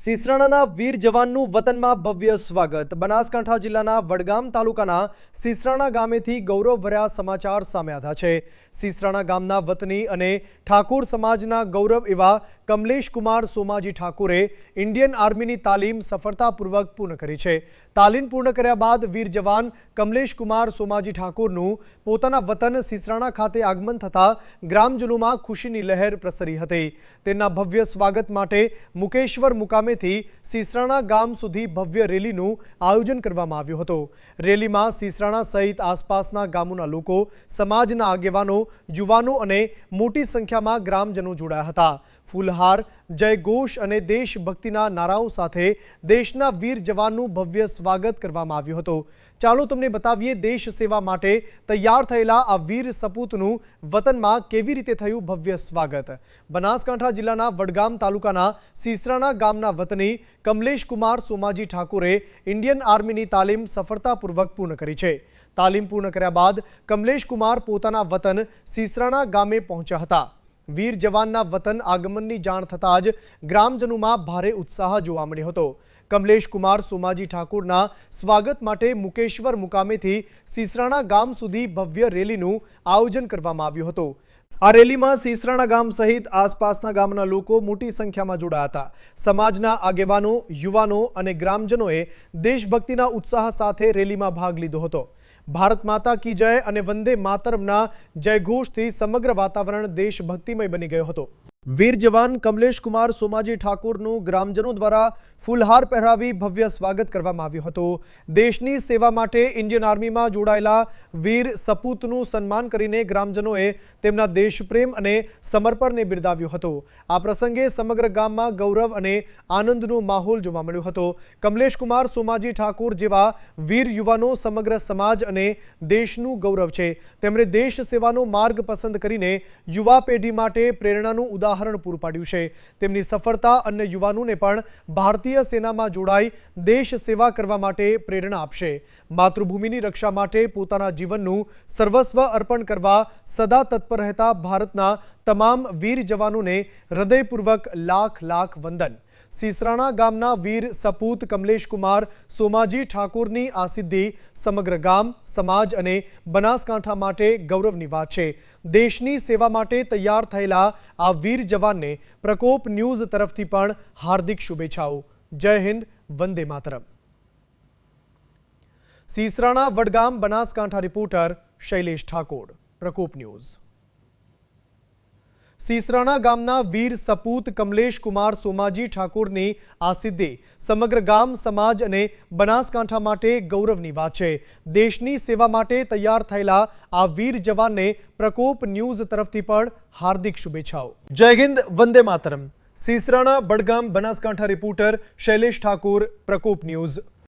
સિસરાણાના વીર જવાનનું વતનમાં ભવ્ય સ્વાગત। બનાસકાંઠા જિલ્લાના વડગામ તાલુકાના સિસરાણા ગામેથી ગૌરવભર્યા સમાચાર સામે આવ્યા છે। સિસરાણા ગામના વતની અને ઠાકોર સમાજના ગૌરવ એવા કમલેશ કુમાર સોમાજી ઠાકોરે ઇન્ડિયન આર્મીની તાલીમ સફળતાપૂર્વક પૂર્ણ કરી છે। તાલીમ પૂર્ણ કર્યા બાદ વીર જવાન કમલેશ કુમાર સોમાજી ઠાકોરનું પોતાના વતન સિસરાણા ખાતે આગમન થતાં ગ્રામજનોમાં ખુશીની લહેર પ્રસરી હતી। તેના ભવ્ય સ્વાગત માટે મુકેશ્વર મુકામેથી સિસરાણા ગામ સુધી ભવ્ય રેલીનું આયોજન કરવામાં આવ્યું હતું। રેલીમાં સિસરાણા સહિત આસપાસના ગામોના લોકો, સમાજના આગેવાનો, યુવાનો અને મોટી સંખ્યામાં ગ્રામજનો જોડાયા હતા। ફૂલહાર, જયઘોષ અને દેશભક્તિના નારાઓ સાથે દેશના વીર જવાનનું ભવ્ય સ્વાગત કરવામાં આવ્યું હતું। ચાલો તમને બતાવીએ દેશ સેવા માટે તૈયાર થયેલા આ વીર સપૂતનું વતનમાં કેવી રીતે થયું ભવ્ય સ્વાગત। બનાસકાંઠા જિલ્લાના વડગામ તાલુકાના સિસરાણા ગામના વતની કમલેશ કુમાર સોમાજી ઠાકોરે ઇન્ડિયન આર્મીની તાલીમ સફળતાપૂર્વક પૂર્ણ કરી છે। તાલીમ પૂર્ણ કર્યા બાદ કમલેશ કુમાર પોતાના વતન સિસરાણા ગામે પહોંચ્યા હતા। વીર જવાનના વતન આગમનની જાણ થતાં જ ગ્રામજનોમાં ભારે ઉત્સાહ જોવા મળ્યો હતો। કમલેશ કુમાર સોમાજી ઠાકોરના સ્વાગત માટે મુકેશ્વર મુકામેથી સિસરાણા ગામ સુધી ભવ્ય રેલીનું આયોજન કરવામાં આવ્યું હતું। આ રેલીમાં સિસરાણા ગામ સહિત આસપાસના ગામના લોકો મોટી સંખ્યામાં જોડાયા હતા। સમાજના આગેવાનો, યુવાનો અને ગ્રામજનોએ દેશભક્તિના ઉત્સાહ સાથે રેલીમાં ભાગ લીધો હતો। ભારત માતા કી જય અને વંદે માતરમના જયઘોષથી સમગ્ર વાતાવરણ દેશભક્તિમય બની ગયો હતો। વીર જવાન કમલેશ કુમાર સોમાજી ઠાકોરનું ગ્રામજનો દ્વારા ફૂલહાર પહેરાવી ભવ્ય સ્વાગત કરવામાં આવ્યું હતું। દેશની સેવા માટે ઇન્ડિયન આર્મીમાં જોડાયેલા વીર સપૂતનું સન્માન કરીને ગ્રામજનોએ તેમના દેશપ્રેમ અને સમર્પણને બિરદાવ્યું હતું। આ પ્રસંગે સમગ્ર ગામમાં ગૌરવ અને આનંદનો માહોલ જોવા મળ્યો હતો। કમલેશ કુમાર સોમાજી ઠાકોર જેવા વીર યુવાનો સમગ્ર સમાજ અને દેશનું ગૌરવ છે। તેમણે દેશ સેવાનો માર્ગ પસંદ કરીને યુવા પેઢી માટે પ્રેરણાનું ઉદાહરણ પૂરું પાડ્યું છે। તેમની સફળતા અન્ય યુવાનોને પણ ભારતીય સેનામાં જોડાઈ દેશ સેવા કરવા માટે પ્રેરણા આપશે। માતૃભૂમિની રક્ષા માટે પોતાના જીવનનું સર્વસ્વ અર્પણ કરવા સદા તત્પર રહેતા ભારતના તમામ વીર જવાનોને હૃદયપૂર્વક લાખ લાખ વંદન। સિસરાણા ગામના વીર સપૂત કમલેશ કુમાર સોમાજી ઠાકોરની આ સિદ્ધિ સમગ્ર ગામ, સમાજ અને બનાસકાંઠા માટે ગૌરવની વાત છે। દેશની સેવા માટે તૈયાર થયેલા આ વીર જવાનને પ્રકોપ ન્યૂઝ તરફથી પણ હાર્દિક શુભેચ્છાઓ। જય હિન્દ, વંદે માતરમ। સિસરાણા વડગામ બનાસકાંઠા રિપોર્ટર શૈલેષ ઠાકોર, પ્રકોપ ન્યૂઝ। સિસરાણા ગામના વીર સપૂત કમલેશ કુમાર સોમાજી ઠાકોરની આ સિદ્ધિ સમગ્ર ગામ, સમાજ અને બનાસકાંઠા માટે ગૌરવની વાત છે। દેશની સેવા માટે તૈયાર થયેલા આ વીર જવાનને પ્રકોપ ન્યૂઝ તરફથી પણ હાર્દિક શુભેચ્છાઓ। જય હિન્દ, વંદે માતરમ। સિસરાણા વડગામ બનાસકાંઠા રિપોર્ટર શૈલેષ ઠાકોર, પ્રકોપ ન્યૂઝ।